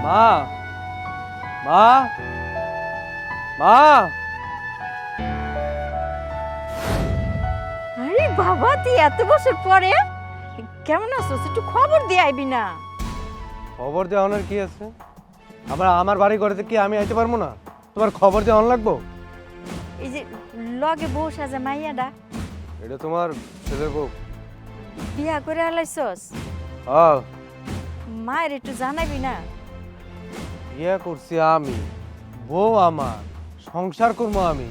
মা মা মা আরে বাবা, তুই এত বছর পরে কেমন আছো? একটু খবর দিয়ে আইবি না? খবর দেওয়ানোর কি আছে? আমার বাড়ি ঘরেতে কি আমি আইতে পারবো না? তোমার খবর দেওয়ান লাগবো? এই যে লগে বউ সাজা মাইয়াডা, এটা তোমার ছেলের বউ। বিয়া করে আলাইছস? হ্যাঁ, মায়ের একটু জানাবি না? বিয়ে করছি আমি, বউ আমার, সংসার করবো আমি,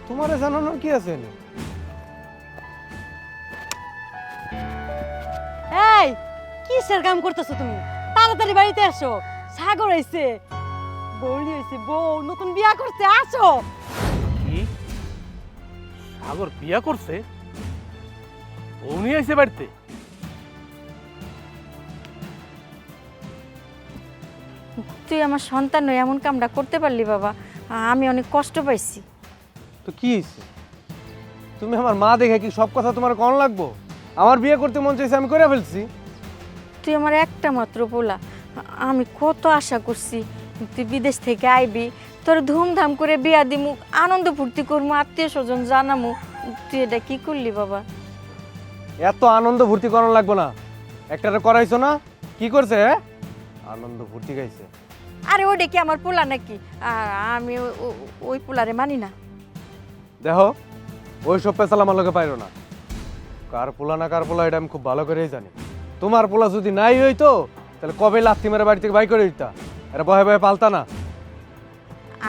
তোমারে জানানোর কি আছে? এই কিসের কাম করতেছো তুমি? তাড়াতাড়ি বাড়িতে আসো, সাগর হইছে, বৌলি হইছে, বউ নতুন বিয়া করছে, আসো। কি সাগর বিয়া করছে? ও নিয়ে আইছে বাড়িতে? তুই আমার সন্তান নয়, এমন কামটা করতে পারলি বাবা? আমি অনেক কষ্ট পাইছি। তো কি হয়েছে? তুমি আমার মা দেখে কি সব কথা তোমার কন লাগবো? আমার বিয়ে করতে মন চাইছে, আমি করে ফেলছি। তুই আমার একটা মাত্র পোলা, আমি কত আশা করছি তুই বিদেশ থেকে আইবি, তোর ধুমধাম করে বিয়া দিমু, আনন্দ ফুর্তি করবো, আত্মীয় স্বজন জানামু। তুই এটা কি করলি বাবা? এত আনন্দ ভর্তি করানো লাগবো না, একটারে করাইছো না? কি করছে? আনন্দ ভর্তি গাইছে। আরে ওটা কি আমার পোলা নাকি? আর আমি ওই পোলারে মানি না। দেখো, ওই সব পেশাল আমার লোকে পাইলো না। কার পোলা না কার পোলা এটা আমি খুব ভালো করেই জানি। তোমার পোলা যদি নাই হইতো তাহলে কবে লাথি মেরে বাড়ি থেকে বাই করে দিতা, এটা বহে বহে পালতা না।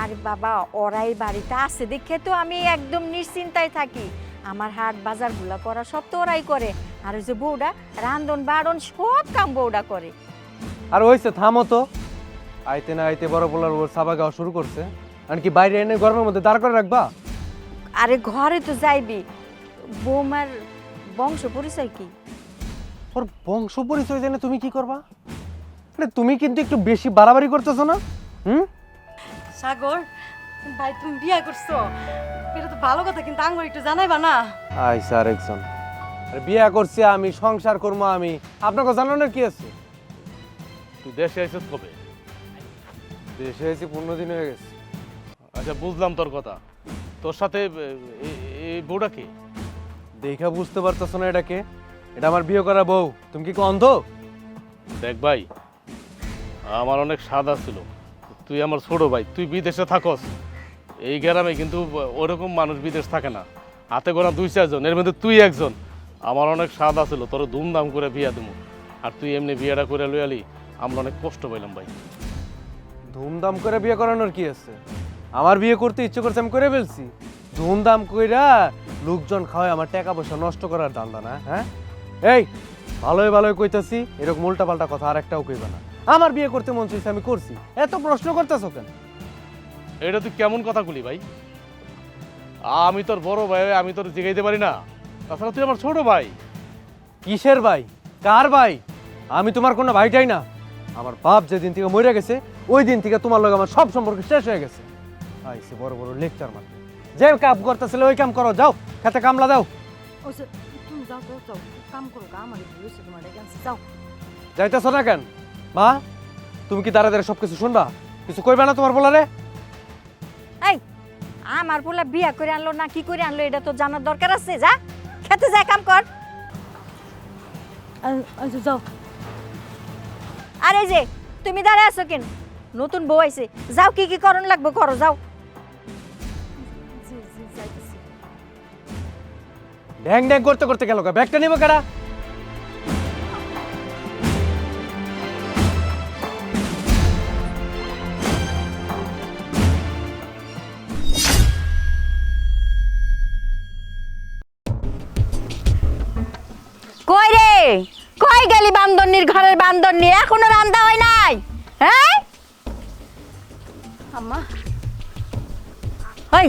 আরে বাবা, ওরাই বাড়িতে আছে দেখে তো আমি একদম নিশ্চিন্তায় থাকি। আমার হাট বাজারগুলা করা সব তো ওরাই করে। আর ওই যে বউটা রান্ধন বাড়ন সব কাম বউটা করে। আর হইছে, থামো তো। আইতে না আইতে বড় পোলার ওর সাবা গাওয়া শুরু করছে, আর কি বাইরে এনে গরমের মধ্যে দাঁড় করে রাখবা? আরে ঘরে তো যাইবি, বৌমার বংশ পরিচয় কি? ওর বংশ পরিচয় জেনে তুমি কি করবা? মানে তুমি কিন্তু একটু বেশি বাড়াবাড়ি করতেছো না? সাগর ভাই, তুমি বিয়া করছো, এটা তো ভালো কথা, কিন্তু আঙ্গুর একটু জানাইবা না? আইসা আরেকজন। আরে বিয়ে করছি আমি, সংসার করবো আমি, আপনাকে জানানোর কি আছে? তুই দেশে আইছিস কবে? দেশে এসে 15 দিন হয়ে গেছে। আচ্ছা, বুঝলাম তোর কথা। তোর সাথে এই বউটা কে? দেখা বুঝতে পারতেছো না এটাকে? এটা আমার বিয়ে করা বউ। তুমি কি অন্ধ? দেখ ভাই, আমার অনেক সাদা ছিল, তুই আমার ছোট ভাই, তুই বিদেশে থাকস। এই গ্রামে কিন্তু ওরকম মানুষ বিদেশ থাকে না, হাতে গোনা 2-4 জন, এর মধ্যে তুই একজন। আমার অনেক সাদা ছিল, তোর ধুমধাম করে বিয়া দেবো, আর তুই এমনি বিয়েটা করে লইয়ালি, আমরা অনেক কষ্ট পাইলাম ভাই। ধুমধাম করে বিয়ে করানোর কি আছে? আমার বিয়ে করতে ইচ্ছে করছে, আমি করে ফেলছি। ধুমধাম কইরা লোকজন খাওয়ায় আমার টাকা পয়সা নষ্ট করার ধান্দা না? হ্যাঁ, এই ভালোই ভালোই কইতাছি, এরকম উল্টা পাল্টা কথা আর একটাও কইবা না। আমার বিয়ে করতে মন চাইছে, আমি করছি, এত প্রশ্ন করতেছো কেন? এটা তুই কেমন কথা বলি ভাই? আমি তোর বড় ভাই, আমি তোর জিগাইতে পারি না? তাছাড়া তুই আমার ছোট ভাই। কিসের ভাই? কার ভাই? আমি তোমার কোনো ভাইটাই না। আমার বাপ যেদিন থেকে মরে গেছে ওই দিন থেকে তোমার লগে আমার সব সম্পর্ক শেষ হয়ে গেছে। আইসে বড় বড় লেকচার মারতে। যে কাম করতেছিলে ওই কাম করো, যাও খেতে কামলা দাও। ওই যে তুমি যাও যাও যাও, কাম করো, আমার একটু হয়েছে, তোমার ডেকে আনছি, যাও। যাইতেছ না কেন? মা, তুমি কি দাঁড়া দাঁড়া সবকিছু শুনবা? কিছু কইবা না তোমার বলারে? এই, আমার পোলা বিয়া করে আনলো না কি করে আনলো এটা তো জানার দরকার আছে। যা খেতে যা, কাম কর। আচ্ছা যাও। আর এই যে তুমি দাঁড়ায় আছো কেন? নতুন বউ আইছে, যাও কি কি করণ লাগবে করো, যাও। জি জি যাইতেছি। ড্যাং ড্যাং করতে করতে গেল, ব্যাগটা নিব কেডা? কই রে, কই গেলি বান্দরনির ঘরের বান্দরনি? এখনো রান্না হয় নাই? হ্যাঁ আম্মা, ওই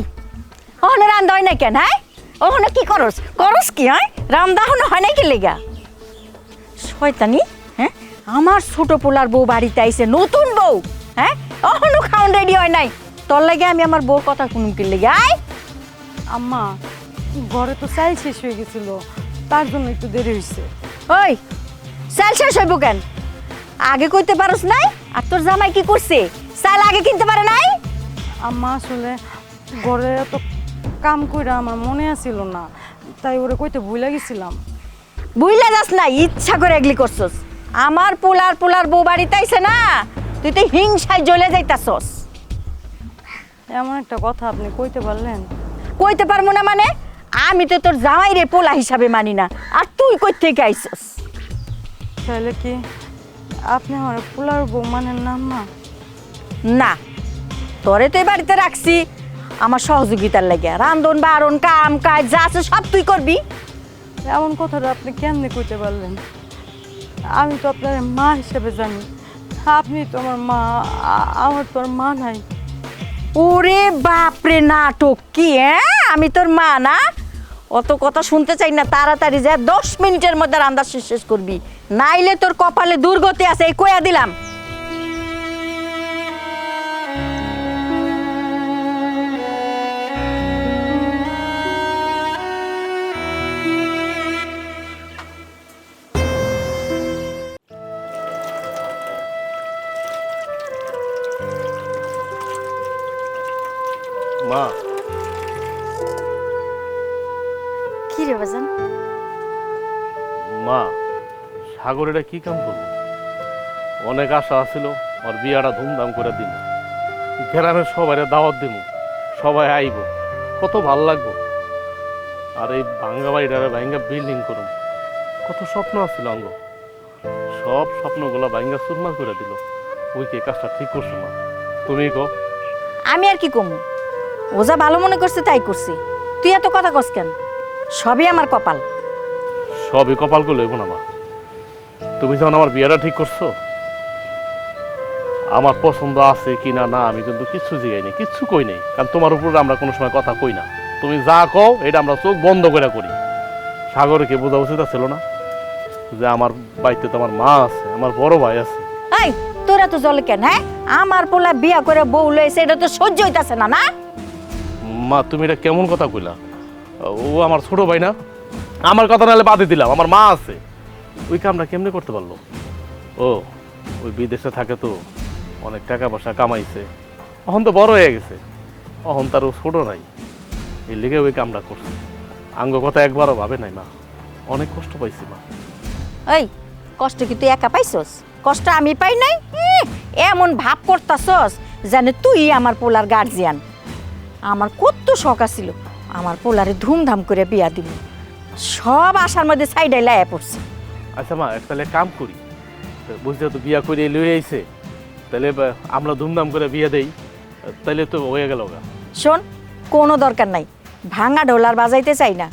ওখানে রান্না হয় নাই কেন? হ্যাঁ, ওখানে কি করস করস কি? হ্যাঁ, রান্না এখনো হয় নাই কি লেগা? শয়তানি। হ্যাঁ, আমার ছোট পোলার বউ বাড়িতে আইছে, নতুন বউ। হ্যাঁ, এখনো খাওন রেডি হয় নাই, তোর লাগে আমি আমার বউর কথা শুনুম কি লেগে? আয় আম্মা, ঘরে তো চাল শেষ হয়ে গেছিল, তার জন্য একটু দেরি হয়েছে। ওই চাল শেষ হইব কেন? আগে কইতে পারোস নাই? আর তোর জামাই কি করছে? চাল আগে কিনতে পারে নাই? আম্মা আসলে ঘরে এত কাম কইরা আমার মনে আসিল না, তাই ওরে কইতে ভুলে গেছিলাম। বুইলা যাস না, ইচ্ছা করে এগুলি করছস। আমার পোলার বউ বাড়িতে আইছে না, তুই তো হিংসায় জ্বলে যাইতাছস। এমন একটা কথা আপনি কইতে পারলেন। কইতে পারবো না মানে? আমি তো তোর জামাই রে পোলা হিসাবে মানি না, আর তুই কই থেকে আইছস? তাহলে কি আপনি আমার পোলার বউ মানেন না আম্মা? না, তোরে তো এই বাড়িতে রাখছি আমার সহযোগিতার লাগিয়া। রান্ধন বারণ কাম কাজ যা আছে সব তুই করবি। এমন কথাটা আপনি কেমনে কইতে পারলেন? আমি তো আপনার মা হিসেবে জানি, আপনি তো আমার মা, আমার তো আর মা নাই। ওরে বাপরে, নাটক কি? আমি তোর মা না? অত কথা শুনতে চাই না, তাড়াতাড়ি যা 10 মিনিটের মধ্যে রান্না শেষ করবি, নাইলে তোর কপালে দুর্গতি আছে, এই কইয়া দিলাম। মা, কি রে বাজান? মা, সাগর এটা কি কাম করবো? অনেক আশা আছিল ওর বিয়াটা ধুমধাম করে দিন, গ্রামের সবাই দাওয়াত দিব, সবাই আইব, কত ভাল লাগবো। আর এই ভাঙ্গা বাড়িটারে ভাঙ্গা বিল্ডিং করুন, কত স্বপ্ন আছিল অঙ্গ, সব স্বপ্নগুলো ভাঙ্গা চুরমার করে দিল। ওই কি কাজটা ঠিক করছো মা? তুমি কো। আমি আর কি কমু? ও যা ভালো মনে করছে তাই করছি, তুই এত কথা কস কেন? সবই আমার কপাল। সবই কপাল করে লইব না মা। তুমি যখন আমার বিয়েটা ঠিক করছো, আমার পছন্দ আছে কিনা না আমি কিন্তু কিচ্ছু জিগাই নেই, কিচ্ছু কই নেই, কারণ তোমার উপর আমরা কোনো সময় কথা কই না। তুমি যা কও এটা আমরা চোখ বন্ধ করে করি। সাগরকে বোঝা উচিত ছিল না যে আমার বাড়িতে তো আমার মা আছে, আমার বড় ভাই আছে। এই তোরা তো জলে কেন? আমার পোলা বিয়া করে বউ লইছে, এটা তো সহ্য হইতাছে না। না মা, তুমি এটা কেমন কথা কইলা? ও আমার ছোট ভাই না? আমার কথা নাহলে বাদে দিলাম, আমার মা আছে। ওই কামটা কেমনে করতে পারলো? ও ওই বিদেশে থাকে তো, অনেক টাকা পয়সা কামাইছে, এখন তো বড় হয়ে গেছে, এখন তার ও ছোট নাই, এই লেগে ওই কামটা করছে। আঙ্গ কথা একবারও ভাবে নাই মা, অনেক কষ্ট পাইছি মা। এই কষ্ট কি তুই একা পাইছস? কষ্ট আমি পাই নাই? এমন ভাব করতাছস জানে তুই আমার পোলার গার্জিয়ান। আমার কত শখ আছিল আমার পোলারে ধুমধাম করে বিয়া দিব, সব আশার মধ্যে সাইডাই লাইয়া পড়ছে। আচ্ছা মা, তাহলে কাম করি, বুঝতে তো বিয়া করে লয়ে আইছে, তাহলে আমরা ধুমধাম করে বিয়ে দেই, তাহলে তো হয়ে গেল গা। শোন, কোনো দরকার নাই, ভাঙা ঢোলার বাজাইতে চাই না।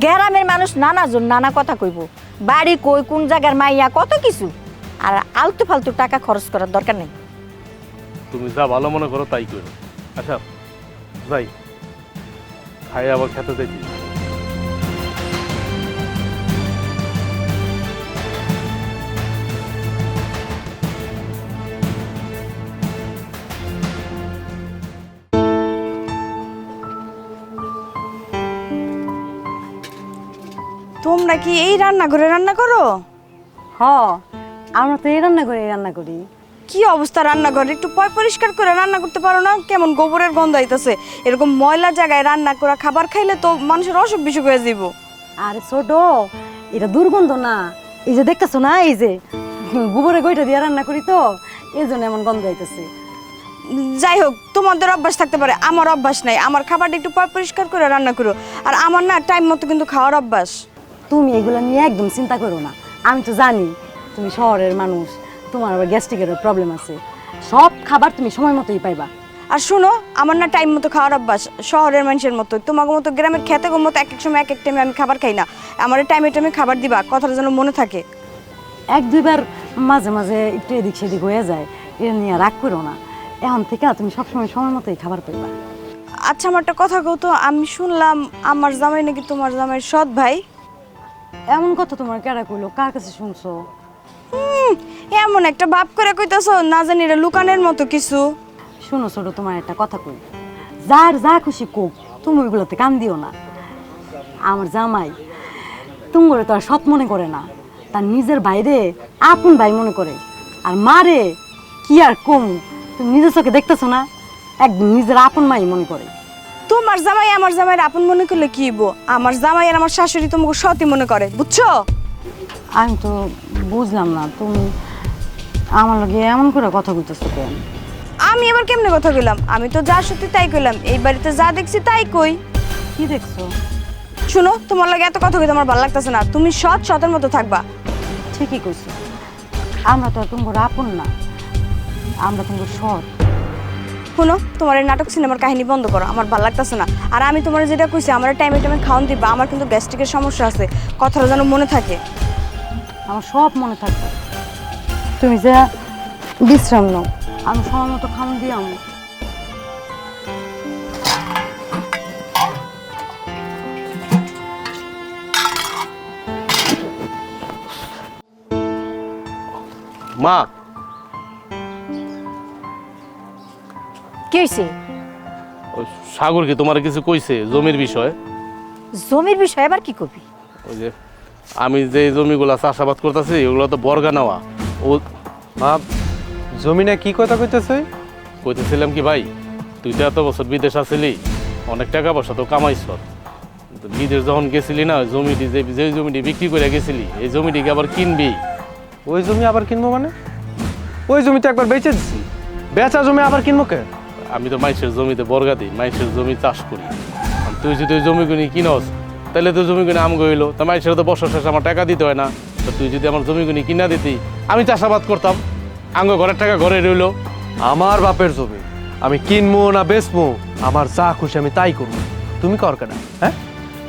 গ্রামের মানুষ নানাজন নানা কথা কইব, বাড়ি কই, কোন জায়গার মাইয়া, কত কিছু। আর আলতু ফালতু টাকা খরচ করার দরকার নেই। তুমি যা ভালো মনে করো তাই করো। আচ্ছা যাই, খাই আবার খেতে যাইছি। তোমরা কি এই রান্নাঘরে রান্না করো? হ, আমরা তো এই রান্না করি। কি অবস্থা রান্নাঘরে? একটু পরিষ্কার করে রান্না করতে পারো না? কেমন গোবরের গন্ধ আইতাছে। এরকম ময়লা জায়গায় রান্না করা খাবার খাইলে তো মানুষের অসুখ বিসুখ হয়ে যাইব। আরে ছোট, এটা দুর্গন্ধ না, এই যে দেখতেছো না, এই যে গোবরের গইটা দিয়ে রান্না করি তো, এই জন্য এমন গন্ধ আইতেছে। যাই হোক, তোমাদের অভ্যাস থাকতে পারে, আমার অভ্যাস নাই। আমার খাবারটা একটু পরিষ্কার করে রান্না করো। আর আমার না টাইম মতো কিন্তু খাওয়ার অভ্যাস। তুমি এগুলো নিয়ে একদম চিন্তা করো না, আমি তো জানি তুমি শহরের মানুষ, তোমার আবার গ্যাস্ট্রিকের প্রবলেম আছে, সব খাবার তুমি সময় মতোই পাইবা। আর শোনো, আমার না টাইম মতো খাওয়ার অভ্যাস শহরের মানুষের মতো। তোমাকে মতো গ্রামের খেতে মতো এক এক সময় এক এক টাইমে আমি খাবার খাই না। আমার টাইমে টাইমে খাবার দিবা, কথাটা যেন মনে থাকে। এক দুইবার মাঝে মাঝে একটু এদিক সেদিক হয়ে যায়, এটা নিয়ে রাগ করো না। এখন থেকে তুমি সবসময় সময় মতোই খাবার পাইবা। আচ্ছা, আমার একটা কথা কও তো, আমি শুনলাম আমার জামাই নাকি তোমার জামাইয়ের সৎ ভাই। এমন কথা তোমার কেডা কইলো? কার কাছে শুনছো? এমন একটা ভাব করে কইতাছো, না জানি এটা লুকানের মতো কিছু। শোনো ছোট, তোমার একটা কথা কই, যার যা খুশি কোক, তুমি ওইগুলোতে কান দিও না। আমার জামাই তুঙ্গরে তো আর সৎ মনে করে না, তার নিজের বাইরে আপন ভাই মনে করে। আর মারে কি আর কম, তুমি নিজের চোখে দেখতেছো না, একদম নিজের আপন মাই মনে করে। তোমার জামাই আমার জামাইয়ের আপন মনে করলে কি হইব? আমার জামাই আর আমার শাশুড়ি তোমাকে সতী মনে করে, বুঝছো? আমি তো বুঝলাম না, তুমি আমার লগে এমন করে কথা বলতেছো কেন? আমি এবার কেমনে কথা কইলাম? আমি তো যা সত্যি তাই কইলাম, এই বাড়িতে যা দেখছি তাই কই। কি দেখছো? শুনো, তোমার লাগে এত কথা কইতে আমার ভালো লাগতেছে না। তুমি সৎ সতের মতো থাকবা। ঠিকই কইছো, আমরা তো আর তোমার আপন না, আমরা তোমার সৎ। শুনো, তোমার এই নাটক সিনেমার কাহিনী বন্ধ করো, আমার ভালো লাগতেছে না। আর আমি তোমার যেটা কইছি, আমার টাইমে টাইমে খাওয়ান দিবা। আমার কিন্তু গ্যাস্ট্রিকের সমস্যা আছে, কথাটা যেন মনে থাকে। আমার সব মনে থাকবে, তুমি যা বিশ্রাম নাও, আমি সময় মতো খাওয়ান দিয়ে আমি। মা, কি হয়েছে? ওই সাগর কি তোমার কিছু কইছে জমির বিষয়ে? জমির বিষয়ে আবার কি করবি? ওই যে আমি যে জমিগুলা চাষাবাদ করতেছি ওগুলো তো বর্গা নেওয়া। ও মা, জমিনে কি কথা কইতেছে? কইতেছিলাম কি ভাই, তুই তো এত বছর বিদেশ আছিলি, অনেক টাকা পয়সা তো কামাইছ। তো বিদেশ যখন গেছিলি না, ওই জমিটি যে জমিটি বিক্রি করে গেছিলি, এই জমিটিকে আবার কিনবি। ওই জমি আবার কিনবো মানে? ওই জমি তো একবার বেচে দিছি, বেচা জমি আবার কিনবো কে? আমি তো মাইসের জমিতে বর্গা দিই, মাইসের জমি চাষ করি। আর তুই যদি ওই জমিগুলি কিনস, তাহলে তো জমিগুলি আম গইলো, তা মাইসের তো বছর শেষে আমার টাকা দিতে হয় না। তো তুই যদি আমার জমিগুলি কিনা দিতি, আমি চাষাবাদ করতাম, আঙ্গ ঘরের টাকা ঘরে রইলো। আমার বাপের জমি আমি কিনবো না বেচবো, আমার যা খুশি আমি তাই করবো। তুমি কর কেনা? হ্যাঁ,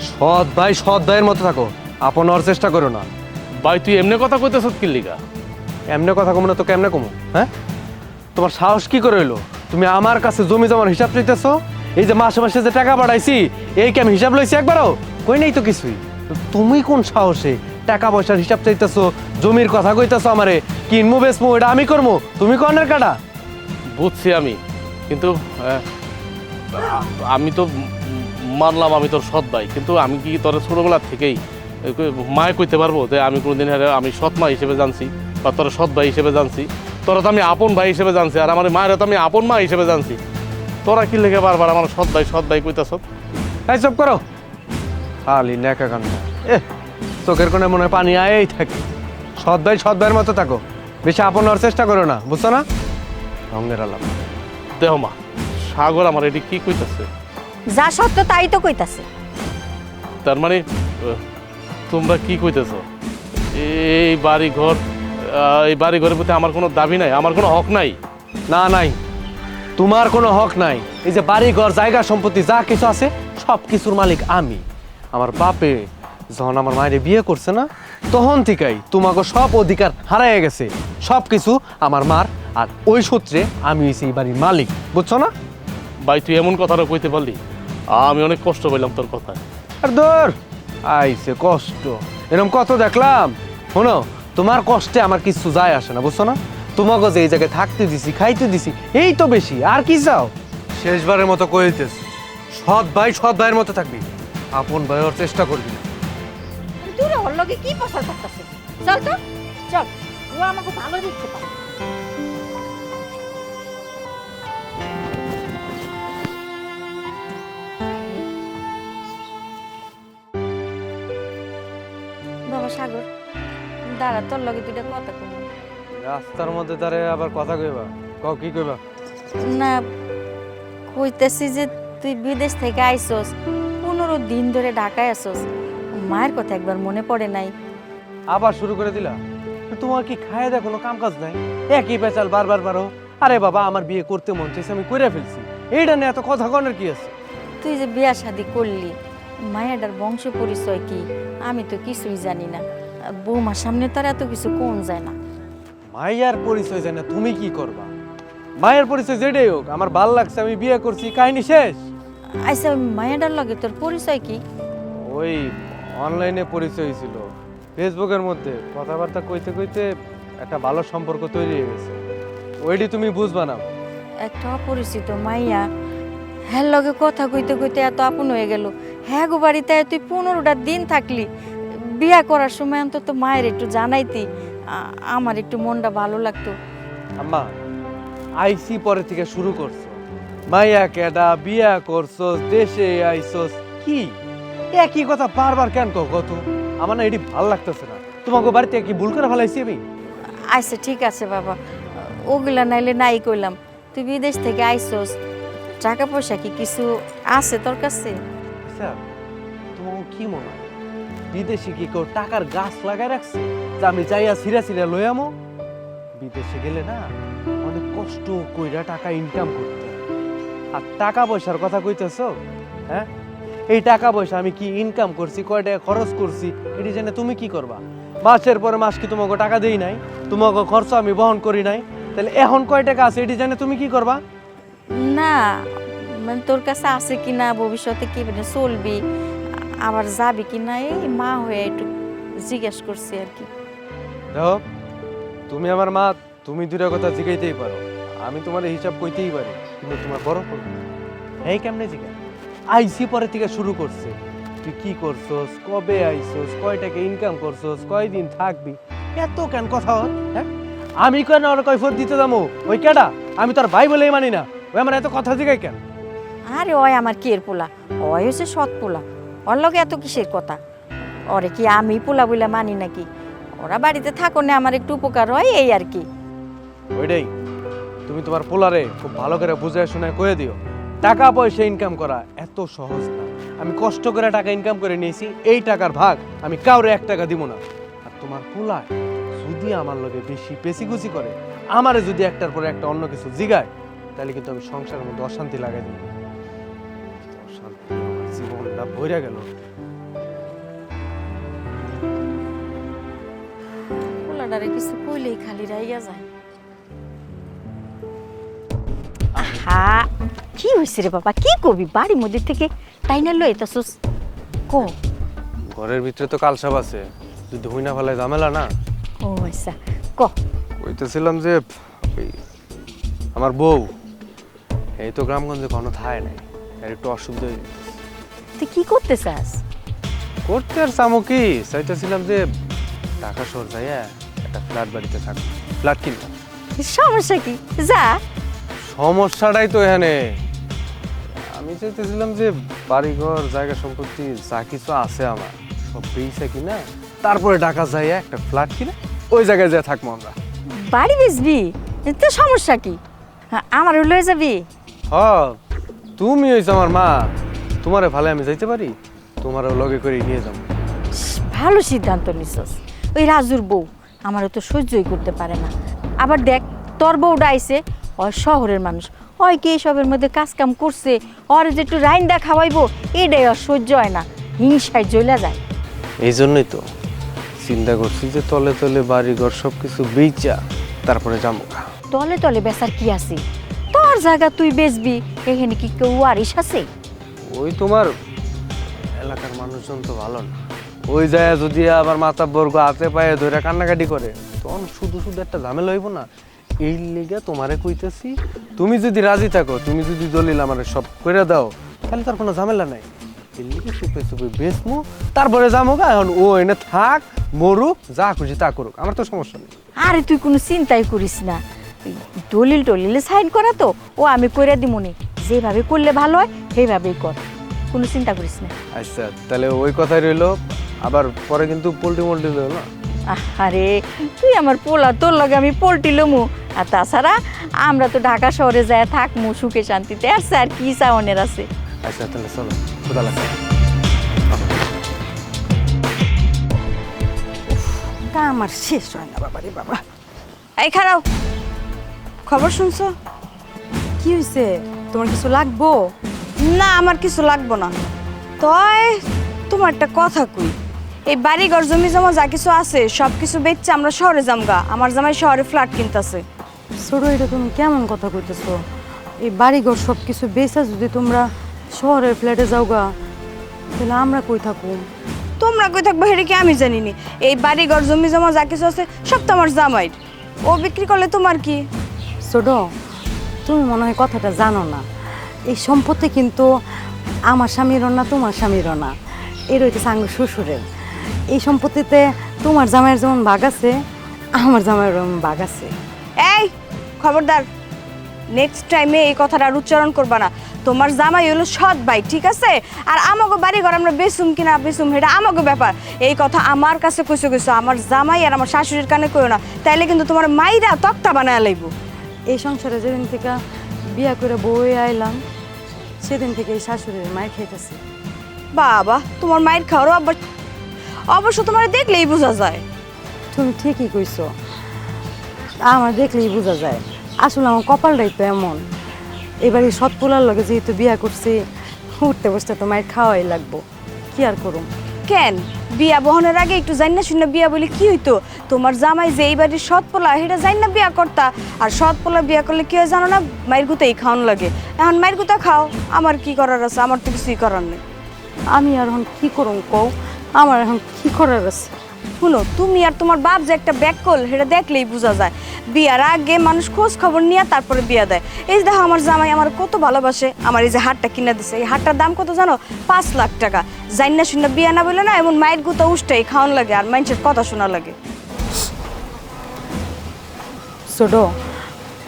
সৎ ভাই সৎ ভাইয়ের মতো থাকো, আপন হওয়ার চেষ্টা করো না। ভাই তুই এমনি কথা কইতেছ কি লিগা? এমনি কথা কমো না তো কেমনে কমো? হ্যাঁ, তোমার সাহস কি করে হইলো? তুমি আমার কাছে জমি জমার হিসাব চাইতেছো? এই যে মাসে মাসে যে টাকা পাঠাইছি, এই কি আমি হিসাব লইছি একবারও? কই নাই তো কিছুই। তো তুমি কোন সাহসে টাকা পয়সার হিসাব চাইতেছো, জমির কথা কইতেছো আমারে? কিনবো বেচবো এটা আমি করবো, তুমি কর্নের কাটা? বুঝছি আমি, কিন্তু আমি তো মানলাম আমি তোর সৎ ভাই, কিন্তু আমি কি তোর ছোটবেলার থেকেই মায় কইতে পারবো যে আমি কোনোদিন আমি সৎ মা হিসেবে জানছি বা তোর সৎ ভাই হিসেবে জানছি? তোরা তো আমি আপন ভাই হিসেবে জানছি, আর আমার মায়ের তো আমি আপন মা হিসেবে জানছি। তোরা কি লেগে বারবার আমার সৎ ভাই কইতাছ? এই চুপ করো, খালি নেকা কান্না। চোখের কোণে মনে হয় পানি আয়েই থাকে। সৎ ভাইয়ের মতো থাকো, বেশি আপন হওয়ার চেষ্টা করো না, বুঝছো না? রঙের আলাপ। দেহ মা, সাগর আমার এটি কি কইতাছে? যা সত্য তাই তো কইতাছে। তার মানে তোমরা কি কইতেছ? এই বাড়ি ঘর, এই বাড়ি ঘরের প্রতি আমার কোনো দাবি নাই, আমার কোনো হক নাই? না, নাই, তোমার কোনো হক নাই। এই যে বাড়ি ঘর জায়গা সম্পত্তি যা কিছু আছে সব কিছুর মালিক আমি। আমার বাপে যখন আমার মায়ের বিয়ে করছে না, তখন থেকেই তোমাকে সব অধিকার হারাইয়া গেছে। সব কিছু আমার মার, আর ওই সূত্রে আমি হইছি এই বাড়ির মালিক, বুঝছো না? ভাই তুই এমন কথাটা কইতে পারলি? আমি অনেক কষ্ট পেলাম তোর কথায়। আর ধর আইছে কষ্ট, এরকম কত দেখলাম। শোনো, তোমার কষ্টে আমার কিছু যায় আসে না, বুঝছো না? তোমাকে যে এই জায়গায় থাকতে দিছি, খাইতে দিছি, এই তো বেশি। আর কি চাও? শেষবারের মতো কইতেছ, সৎ ভাইয়ের মতো থাকবি, আপন ভাই হওয়ার চেষ্টা করবি না। তুই ওর লগে কি পছন্দ করতেছিস? চল তো, চল, ও আমাকে ভালো দেখতে পারে। বাবা সাগর, দাঁড়া, তোর লগে দুইটা কথা কইব। রাস্তার মধ্যে দাঁড়িয়ে আবার কথা কইবা? কও, কি কইবা? না, কইতেছি যে তুই বিদেশ থেকে আইসস, 15 দিন ধরে ঢাকায় আসস, মায়ের কথা একবার মনে পড়ে নাই? আবার শুরু করে দিলা? তোমার কি খায় দেয় কোনো কাম কাজ নাই? একই পেঁচাল বারবার বারো। আরে বাবা, আমার বিয়ে করতে মন চাইছে, আমি কইরা ফেলছি, এইটা নিয়ে এত কথা কনের কি আছে? তুই যে বিয়া শাদি করলি, মায়াটার বংশ পরিচয় কি? আমি তো কিছুই জানি না। বৌমার সামনে তার এত কিছু কোন যায় না। মায়ের পরিচয় জানে তুমি কি করবা? মায়ের পরিচয় যেটাই হোক, আমার ভাল লাগছে, আমি বিয়ে করছি, কাহিনী শেষ। আচ্ছা, মায়াটার লগে তোর পরিচয় কি? ওই অনলাইনে পরিচয় ছিল, ফেসবুকের মধ্যে কথাবার্তা কইতে কইতে একটা ভালো সম্পর্ক তৈরি হয়ে গেছে। ওইটি তুমি বুঝবা না। একটা অপরিচিত মাইয়া, হ্যাঁ লগে কথা কইতে কইতে এত আপন হয়ে গেল। হ্যাঁ গো, বাড়িতে তুই 15টা দিন থাকলি, বিয়া করার সময় অন্তত মায়ের একটু জানাইতি আমার একটু মনটা ভালো লাগতো। আম্মা আইসি পরে থেকে শুরু করছো, মাইয়া কেডা, বিয়া করছো, দেশে আইসোস, কি একই কথা বারবার কেন কত? আমার না এটি ভাল লাগতেছে না। তোমাকে বাড়িতে কি ভুল করে ফেলাইছি আমি? আচ্ছা ঠিক আছে বাবা, ওগুলা নাইলে নাই কইলাম। তুই বিদেশ থেকে আইসোস, টাকা পয়সা কি কিছু আছে তোর কাছে? স্যার, তোমাকে কি মনে হয় বিদেশে কি কেউ টাকার গাছ লাগাই রাখছে যে আমি যাইয়া সিরা সিরা লই আমো? বিদেশে গেলে না অনেক কষ্ট কইরা টাকা ইনকাম করতে হয়। আর টাকা পয়সার কথা কইতেছো, হ্যাঁ? এই টাকা পয়সা আমি কি ইনকাম করছি, কয় টাকা খরচ করছি, এটি জেনে তুমি কি করবা? মাসের পরে মাস কি তোমাকে টাকা দেই নাই? তোমাকে খরচ আমি বহন করি নাই? তাহলে এখন কয় টাকা আছে এটি জেনে তুমি কি করবা? না মানে তোর কাছে আছে কি না, ভবিষ্যতে কি মানে চলবি, আবার যাবি কি না, এই মা হয়ে একটু জিজ্ঞেস করছি আর কি। দেখো, তুমি আমার মা, তুমি দুটা কথা জিগাইতেই পারো, আমি তোমার হিসাব কইতেই পারি, কিন্তু তোমার বড় করো এই কেমনে জিগা? আইসি পরে থেকে শুরু করছে, তুই কি করছস, কবে আইসোস, কয় টাকা ইনকাম করছস, কয়দিন থাকবি, এত কেন কথা হল? হ্যাঁ, আমি কেন ওর কৈফত দিতে যাবো? ওই কেডা? আমি তোর ভাই বলেই মানি না, ওই আমার এত কথা জিগাই কেন? আরে ওই আমার কের পোলা, ওই হচ্ছে সৎ পোলা, ওর লগে এত কিসের কথা? ওরে কি আমি পোলা বলে মানি নাকি? ওরা বাড়িতে থাকো না, আমার একটু উপকার হয় এই আর কি। ওইটাই, তুমি তোমার পোলারে খুব ভালো করে বুঝে শুনে কয়ে দিও, টাকা পয়সা ইনকাম করা এত সহজ না। আমি কষ্ট করে টাকা ইনকাম করে নিয়েছি, এই টাকার ভাগ আমি কাউরে 1 টাকা দিব না। আর তোমার পোলা যদি আমার লগে বেশি পেশিগুচি করে, আমারে যদি একটার পর একটা অন্য কিছু জিগায়, তাহলে কিন্তু আমি সংসারের মধ্যে অশান্তি লাগাই দিব। অশান্তি, আমার জীবনটা ভরে গেল। পোলাডারে কিছু কইলেই খালি রাইয়া যায়। আহা, কি হয়েছে রে বাবা, কি কবি? বাড়ির মধ্যে থেকে টাইনা লই তাছস কো? ঘরের ভিতরে তো কালসাপ আছে, যদি হই না ফেলায় ঝামেলা না। ও আচ্ছা ক। কইতেছিলাম যে ওই আমার বউ এই তো গ্রামগঞ্জে কোনো থায় নাই, আর একটু অসুবিধা হয়ে যেতেছে। তুই কি করতে চাস? করতে আর চামো কি, চাইতেছিলাম যে ঢাকা শহর যাইয়া একটা ফ্ল্যাট বাড়িতে থাকবো, ফ্ল্যাট কিনবো। সমস্যা কি? যা। সমস্যাটাই তো এখানে, আমি চাইতেছিলাম যে বাড়িঘর জায়গা সম্পত্তি যা কিছু আছে আমার সব বেইছে কিনা, তারপরে ঢাকা যাইয়া একটা ফ্ল্যাট কিনে ওই জায়গায় যা থাকবো আমরা। বাড়ি বেচবি? তো সমস্যা কি? আমার লয়ে যাবি? হ, তুমি হইছো আমার মা, তোমারে ভালো আমি যাইতে পারি, তোমারও লগে করে নিয়ে যাবো। ভালো সিদ্ধান্ত নিছস। ওই রাজুর বউ আমারও তো সহ্যই করতে পারে না। আবার দেখ, তোর বউটা আইছে, ওই শহরের মানুষ, ওই কি এসবের মধ্যে কাজ কাম করছে, ওর যে একটু রাইন্দা খাওয়াইবো এটাই আর সহ্য হয় না, হিংসায় জ্বলা যায়। এই জন্যই তো চিন্তা করছি যে তলে তলে বাড়িঘর সব কিছু বেচা তারপরে যাবো। তলে তলে বেচার কি আছে? তোর জায়গা তুই বেচবি, এখানে কি কেউ ওয়ারিশ আছে? ওই তোমার এলাকার মানুষজন তো ভালো না, ওই জায়গা যদি আবার মাথা বর্গ হাতে পায়ে ধরে কান্নাকাটি করে, তখন শুধু শুধু একটা ঝামেলা হইব না। এই লিগে তোমারে কইতেছি, তুমি যদি রাজি থাকো, তুমি যদি দলিল আমারে সব করে দাও, তাহলে তার কোনো ঝামেলা নাই। এই লিগে চুপে চুপে বেচমু, তারপরে যাবো গা। এখন ও এনে থাক, মরুক, যা খুশি তা করুক, আমার তো সমস্যা নেই। আরে তুই কোনো চিন্তাই করিস না, দলিল টলিলে সাইন করা তো ও আমি কইরা দিমুনি, যেভাবে করলে ভালো হয় সেইভাবেই কর, কোনো চিন্তা করিস না। আচ্ছা, তাহলে ওই কথাই রইলো, আবার পরে কিন্তু পোল্ট্রি মোল্ট্রি রইলো না। আরে তুই আমার পোলা, তোর লগে আমি পোল্ট্রি লমু। আর তাছাড়া আমরা তো ঢাকা শহরে যায় থাকমু সুখে শান্তিতে, আর কি চাওয়ানের আছে। আচ্ছা তাহলে চলো, খোদা লাগবে। তা আমার শেষ হয় না বাবা রে বাবা। এই খারাও, খবর শুনছো? কি হয়েছে? তোমার কিছু লাগবো? না, আমার কিছু লাগবো না। তয় তোমার একটা কথা কই, এই বাড়িঘর জমি জমা যা কিছু আছে সব কিছু বেচছে আমরা শহরে যামগা। আমার জামাই শহরে ফ্ল্যাট কিনতেছে। ছোট, এটা তুমি কেমন কথা কইতেছো? এই বাড়িঘর সব কিছু বেচা যদি তোমরা শহরের ফ্ল্যাটে যাওগা, তাহলে আমরা কই থাকুম? তোমরা কই থাকবো হেরে কি আমি জানিনি। এই বাড়িঘর জমি জমা যা কিছু আছে সব তো আমার জামাইয়ের, ও বিক্রি করলে তোমার কি? ছোট, তুমি মনে হয় কথাটা জানো না, এই সম্পত্তি কিন্তু আমার স্বামীরও না, তোমার স্বামীরও না, এর হইতেছে আঙ্গ শ্বশুরের। এই সম্পত্তিতে তোমার জামাইয়ের যেমন ভাগ আছে, আমার জামাইয়ের ওরকম বাঘ আছে। এই খবরদার, নেক্সট টাইমে এই কথাটা আর উচ্চারণ করবা না। তোমার জামাই হলো সৎ ভাই, ঠিক আছে? আর আমাকে বাড়ি ঘর আমরা বেসুম কিনা বেসুম এটা আমাকে ব্যাপার। এই কথা আমার কাছে কইছো আমার জামাই আর আমার শাশুড়ির কানে কইও না, তাইলে কিন্তু তোমার মাইরা তক্তা বানায় লাইব। এই সংসারে যেদিন থেকে বিয়া করে বউয়ে আইলাম সেদিন থেকে এই শাশুড়ির মায়ের খাইতেছি। বাবা, তোমার মায়ের খাওয়ারও অবশ্য তোমার দেখলেই বোঝা যায়। তুমি ঠিকই কইছো, আমার দেখলেই বোঝা যায়। আসলে আমার কপালটাই তো এমন। এবারে সৎ পোলার লগে যেহেতু বিয়া করছি, উঠতে বসতে তো মায়ের খাওয়াই লাগবো, কি আর করুম। কেন বিয়া বহনের আগে একটু জান না শুনে বিয়া বলে কি হইতো? তোমার জামাই যে এই বাড়ির সৎ পোলা সেটা জান না বিয়া করতা। আর সৎ পোলা বিয়া করলে কি হয় জানো না? মায়ের গুতেই খাওয়ান লাগে। এখন মায়ের গুতা খাও, আমার কি করার আছে? আমার তো কিছুই করার নেই। আমি আর এখন কি করুম কও, আমার এখন কি করার আছে? শুনো, তুমি আর তোমার বাপ যে একটা ব্যাককল সেটা দেখলেই বোঝা যায়। বিয়ার আগে মানুষ খোঁজ খবর নিয়ে তারপরে বিয়া দেয়। এই যে দেখো আমার জামাই আমার কত ভালোবাসে, আমার এই যে হাটটা কিনে দিছে, এই হাটটার দাম কত জানো? 5 লাখ টাকা। জান না শুনে বিয়া না বলে না, এমন মায়ের গুতা উষ্টাই খাওয়ান লাগে আর মানুষের কথা শোনা লাগে। ছোট,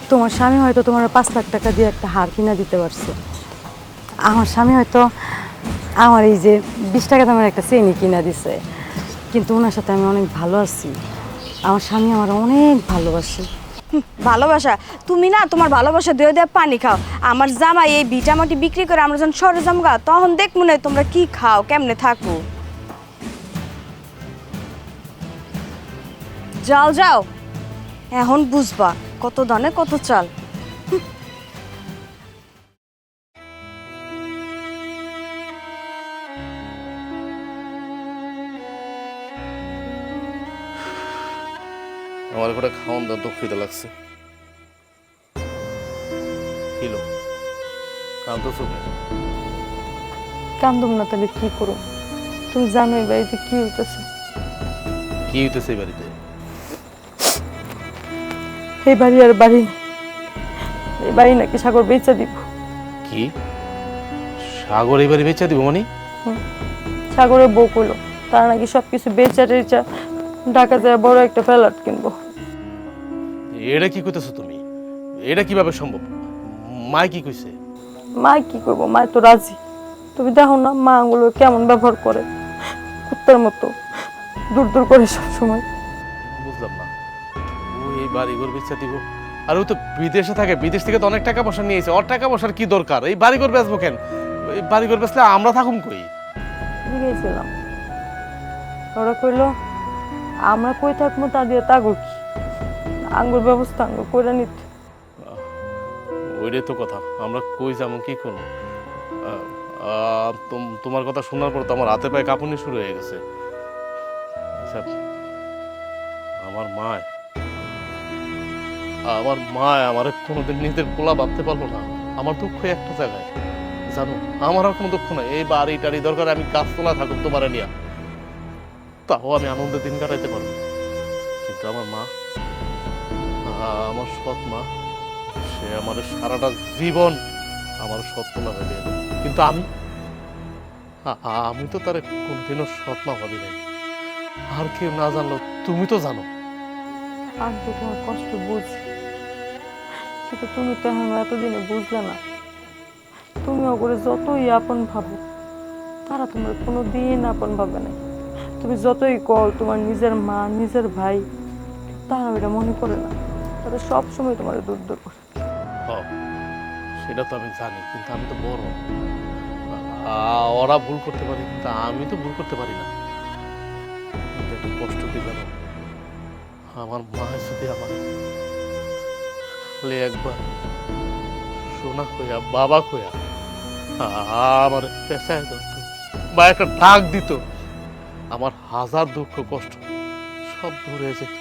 তোমার স্বামী হয়তো তোমার 5 লাখ টাকা দিয়ে একটা হার কিনে দিতে পারছে। আমার স্বামী হয়তো আমার এই যে 20 টাকা দামের একটা চেনি কিনা দিছে, কিন্তু ওনার সাথে আমি অনেক ভালো আছি। আমার স্বামী আমার অনেক ভালোবাসে। ভালোবাসা? তুমি না তোমার ভালোবাসা দিয়ে দিয়ে পানি খাও। আমার জামাই এই ভিটামাটি বিক্রি করে আমরা যখন শহরে যামগা তখন দেখ মনে তোমরা কি খাও, কেমনে থাকো। যাও যাও, এখন বুঝবা কত দানে কত চাল। আমার করে খাওয়ান দাওয়া দুঃখিত লাগছে। কিলো কান্ত চোখে কান্দুম না তাহলে কি করো? তুমি জানো এই বাড়িতে কি হইতেছে? কি হইতেছে এই বাড়িতে? এই বাড়ি আর বাড়ি, এই বাড়ি নাকি সাগর বেচা দিব। কি সাগর এই বাড়ি বেচা দিব মানে? সাগরের বউ কইলো তারা নাকি সবকিছু বেচা টেচা ঢাকা যায় বড় একটা ফ্ল্যাট কিনবো। এটা কি কইতেছো তুমি? এটা কিভাবে সম্ভব? মা কি কইছে? মা কি করবো, মা তো রাজি। তুমি দেখো না মা আঙুলো কেমন ব্যবহার করে, কুত্তার মতো দূর দূর করে সবসময়। বুঝলাম না, ও এই বাড়ি ঘর বেচা দিব? আর ও তো বিদেশে থাকে, বিদেশ থেকে তো অনেক টাকা পয়সা নিয়েছে। ওর টাকা পয়সার কি দরকার? এই বাড়ি ঘর বেচবো কেন? এই বাড়ি ঘর বেচলে আমরা থাকুম কই? গিয়েছিলাম, ওরা কইলো আমরা কই থাকবো তা দিয়ে তাগর কি আঙ্গুর ব্যবস্থা আঙ্গুর করে নিতে। ওইটাই তো কথা, আমরা কই যাবো, কি করবো? তোমার কথা শোনার পর তো আমার হাতে পায়ে কাঁপুনি শুরু হয়ে গেছে। আচ্ছা, আমার মা আমার কোনোদিন নিজের পোলা ভাবতে পারবো না। আমার দুঃখ একটা জায়গায়, জানো, আমার আর কোনো দুঃখ নাই। এই বাড়ি টাড়ি দরকার আমি গাছতলা থাকুক তোমার নিয়া, তাও আমি আনন্দের দিন কাটাইতে পারবো। কিন্তু আমার মা, আমার সৎ মা, সে আমার সারাটা জীবন আমার সৎ পোলা ভেবে। কিন্তু আমি তো তার কোনদিনও সৎ মা ভাবি নাই। আর কেউ না জানলো তুমি তো জানো। আমি তো তোমার কষ্ট বুঝি, কিন্তু তুমি তো এখন এতদিনে বুঝলে না। তুমি ওগুলো যতই আপন ভাবো, তারা তোমার কোনো দিন আপন ভাবে না। তুমি যতই কও তোমার নিজের মা নিজের ভাই, তারা ওইটা মনে করে না। তারা সবসময় তোমার দূর দূর করে। সেটা তো আমি জানি, কিন্তু আমি তো বড়। ওরা ভুল করতে পারে, কিন্তু আমি তো ভুল করতে পারি না। কিন্তু একটা কষ্ট কি জানো? আমার মা যদি আমার একবার সোনা কইয়া বাবা কইয়া আমার পেশায় ধরতো বা একটা ডাক দিত, আমার হাজার দুঃখ কষ্ট সব দূর হয়ে যেত।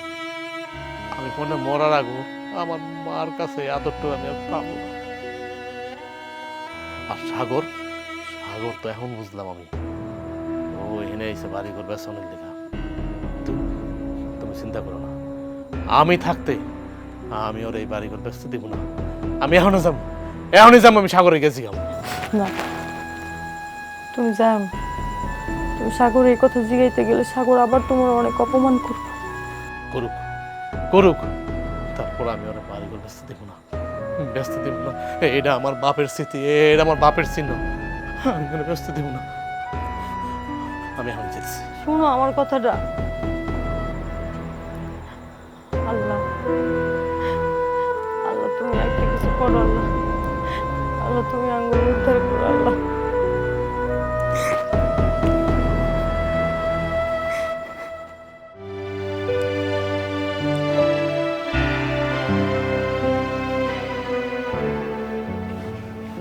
আমি মনে মরার আগো আমার মার কাছে আদরটা আমি আর পাবো না। আর সাগর তো এখন বুঝলাম আমি, ও এনে এসে বাড়ি ঘর বেসনের লেখা। তুমি চিন্তা করো না, আমি থাকতে আমি ওর এই বাড়ি ঘর ব্যস্ত দিব না। আমি এখনই যাবো, আমি সাগরে গেছি। না, তুমি যাও না। তুমি সাগর এই কথা জিগাইতে গেলে সাগর আবার তোমার অনেক অপমান করবে। করুক, করুক, তারপর আমি ওরা বাড়িঘর ব্যস্ত দেব না, ব্যস্ত দেব না। এটা আমার বাপের স্মৃতি, এটা আমার বাপের চিহ্ন, আমি কোনো ব্যস্ত দেব না। আমি এখন যেতেছি। শোনো আমার কথাটা। আল্লাহ, আল্লাহ তুমি একটা কিছু করো আল্লাহ, আল্লাহ তুমি আঙ্গুল উদ্ধার করো আল্লাহ।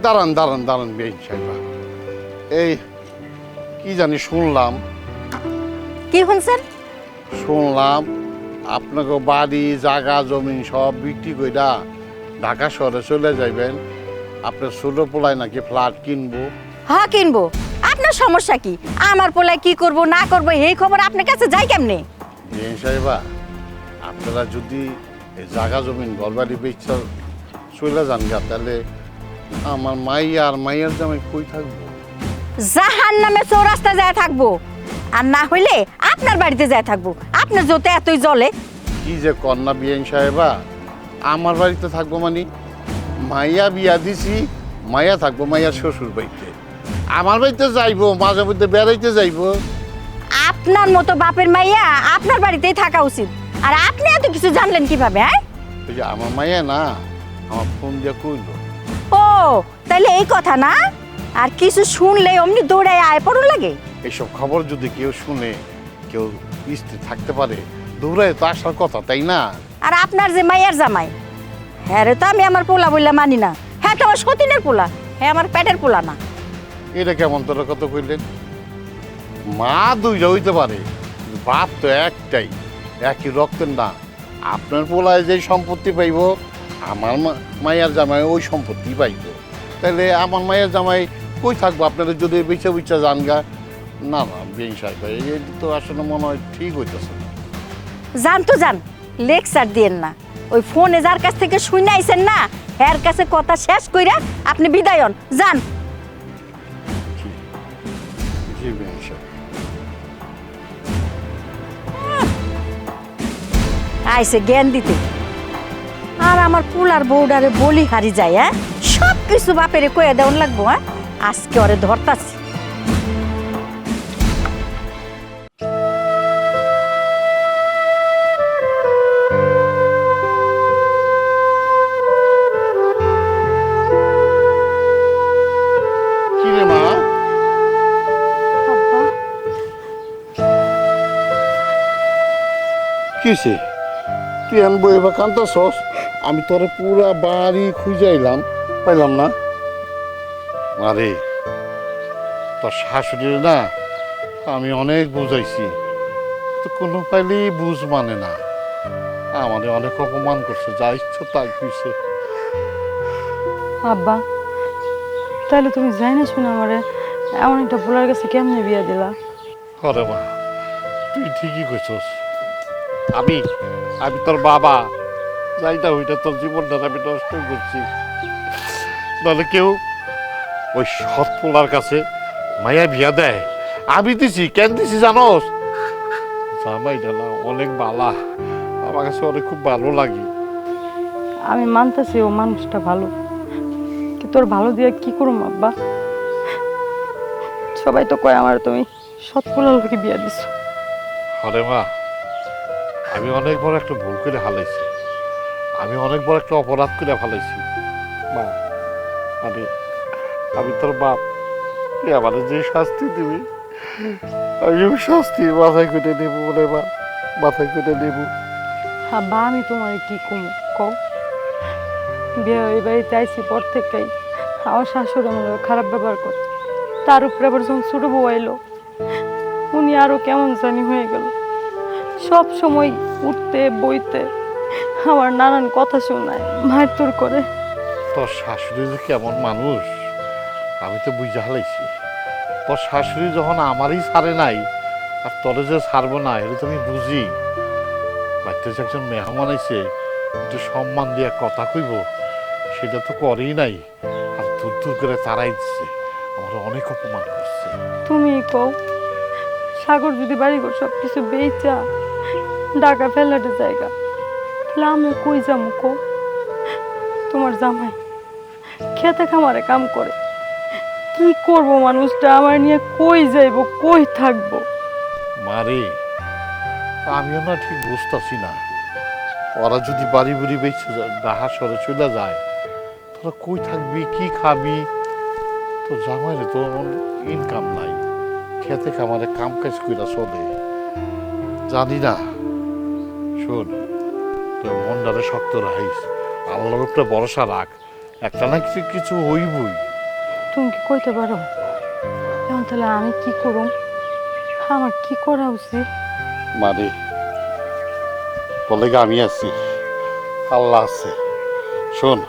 দাঁড়ান দাঁড়ান দাঁড়ান বেইন সাহেবা, এই কি জানি শুনলাম কি শুনছেন? শুনলাম আপনাকে বাড়ি জায়গা জমি সব বিক্রি কইরা ঢাকা শহরে চলে যাইবেন, আপনার ছোট পোলায় নাকি ফ্ল্যাট কিনবো। হ্যাঁ কিনবো, আপনার সমস্যা কি? আমার পোলায় কি করব না করব এই খবর আপনার কাছে যাই কেমনে? বেইন সাহেবা, আপনারা যদি এই জায়গা জমিন ঘরবাড়ি বেচা চলে যান গা, তাহলে আমার মাইয়া আর মাইয়ার জামাই কই থাকবো? জাহান নামে চৌরাস্তা যায় থাকবো, আর না হইলে আপনার বাড়িতে যায় থাকবো। আপনার যত এতই জলে। কি যে কন্যা বিয়ান সাহেবা, আমার বাড়িতে থাকবো মানে মাইয়া বিয়া দিছি, মাইয়া থাকবো মাইয়ার শ্বশুর বাড়িতে, আমার বাড়িতে যাইবো, মাঝে মধ্যে বেড়াইতে যাইবো। আপনার মতো বাপের মাইয়া আপনার বাড়িতেই থাকা উচিত। আর আপনি এত কিছু জানলেন কিভাবে? হ্যাঁ, ওই যে আমার মাইয়া না, আমার ফোন দিয়ে কইলো। ও তাইলে এই কথা না? আর কিছু শুনলে অমনি দৌড়ায় আয় পড়ো লাগে। এইসব খবর যদি কেউ শুনে, কেউ স্ত্রী থাকতে পারে, দৌড়ায় তো আসার কথা, তাই না? আর আপনার যে মাইয়ার জামাই, হ্যাঁ রে তো আমি আমার পোলা বললে মানি না। হ্যাঁ তো আমার সতীনের পোলা, হ্যাঁ আমার পেটের পোলা না। এটা কেমন তোরা কত কইলেন? মা দুইটা হইতে পারে, কিন্তু বাপ তো একটাই, একই রক্তের না। আপনার পোলায় যে সম্পত্তি পাইব, আমার মায়ের জামাই ওই সম্পত্তি পাইব। তাহলে আমার মায়ের জামাই কই থাকবো? আপনারা যদি বেচা বেচা যান গা। না না বেইন সাহেব, এই তো আসলে মনে হয় ঠিক হইতেছে না। জান তো জান, লেকচার দিয়েন না। ওই ফোনে যার কাছ থেকে শুনে আইছেন না, এর কাছে কথা শেষ কইরা আপনি বিদায় হন, যান। জি বেইন সাহেব। আইসে জ্ঞান দিতে। আর আমার পোলার বউডারে বলি হারি যায়। হ্যাঁ, সব কিছু বাপেরে কয়ে দেওয়ান লাগবো। হ্যাঁ, আজকে ওরে ধরতাছি। কি রে মা? আব্বা, কিসে তুই আনবো এবার কান্তাছস? আমি তোরে পুরা বাড়ি খুঁজাইলাম, পাইলাম না। আরে তোর শাশুড়ির না আমি অনেক বুঝাইছি, তো কোনো পাইলেই বুঝ মানে না। আমাদের অনেক অপমান করছে, যা ইচ্ছা তাই কইছে। আব্বা, তাহলে তুমি যাই না শুনে আমারে এমন একটা পোলার কাছে কেমনে বিয়া দিলা? আরে মা, তুই ঠিকই কইছস। আমি আমি তোর বাবা, যাই না ওইটা তোর জীবনটা আমি নষ্ট করছি। নাহলে কেউ ওই সৎ পোলার কাছে মায়া বিয়া দেয়? আমি দিছি, কেন দিছি জানোস? জামাইটা না অনেক বালা, আমার কাছে অনেক খুব ভালো লাগে। আমি মানতেছি ও মানুষটা ভালো, কিন্তু তোর ভালো দিয়ে কি করুম আব্বা? সবাই তো কয় আমার তুমি সৎ পোলার লোকে বিয়া দিছো। আরে মা, আমি অনেক বড় একটা ভুল করে হালাইছি, আমি অনেক বড় একটা অপরাধ করে ফেলাইছি। মা, আমি আমি তোর বাপ, তুই আমার যে শাস্তি দিবি আমি ওই শাস্তি মাথায় কেটে নেবো বলে মা, মাথায় কেটে নেবো। আব্বা, আমি তোমার কি কম কও? বিয়ে এই বাড়িতে আইসি পর থেকেই আমার শাশুড়ি আমার লগে খারাপ ব্যবহার করে। তার উপরে আবার যখন ছোট বউ আইলো, উনি আরো কেমন জানি হয়ে গেল। সব সময় উঠতে বইতে আমার নানান কথা শোনায়, মারধর করে। তোর শাশুড়ি যে কেমন মানুষ আমি তো বুঝে হালাইছি। তোর শাশুড়ি যখন আমারই ছাড়ে নাই, আর তোরে যে ছাড়বো না এটা তো আমি বুঝি। বাড়িতে যে একজন মেহমান আইছে, একটু সম্মান দিয়ে কথা কইব, সেটা তো করেই নাই। আর দূর দূর করে তারাই দিচ্ছে, আমার অনেক অপমান করছে। তুমি কও, সাগর যদি বাড়িঘর সব কিছু বেচা ঢাকা ফেলাটে জায়গা, তাহলে আমি কই যাবো কো? তোমার জামাই খেতে খামারে কাম করে, কি করব মানুষটা আমার নিয়ে কই যাইব, কই থাকবো? মারে আমিও না ঠিক বুঝতেছি না, ওরা যদি বাড়ি বুড়ি বেঁচে যায়, ডাহা সরে চলে যায়, তোরা কই থাকবি, কি খাবি? তো জামাইরে তো ইনকাম নাই, খেতে খামারে কাম কাজ কইরা চলে, জানি না। শোন, তোর মনটারে শক্ত রাখিস, আল্লাহর উপরে ভরসা রাখ, একটা না কিছু কিছু হইবই। তুমি কি কইতে পারো এখন তাহলে আমি কি করব? আমার কি করা উচিত? মানে বলে আমি আছি, আল্লাহ আছে। শোন,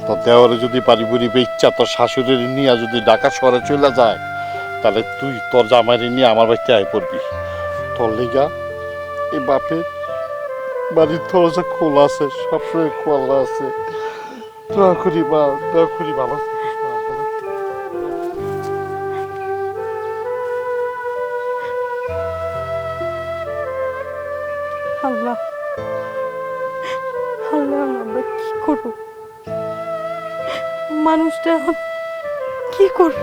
তোর দেওয়ারে যদি বাড়ি বুড়ি বেচ্চা তোর শাশুড়ির নিয়ে যদি ঢাকা শহরে চলে যায়, তাহলে তুই তোর জামাইরে নিয়ে আমার বাড়িতে আয় পড়বি। তোর লিগা এই বাপের বাড়ির দরজা খোলা আছে, সবসময় খোলা আছে। দোয়া করি মা, দোয়া করি, ভালো থাকিস মা, ভালো থাকিস। আল্লাহ আল্লাহ, আমরা কি করব? মানুষটা এখন কি করব?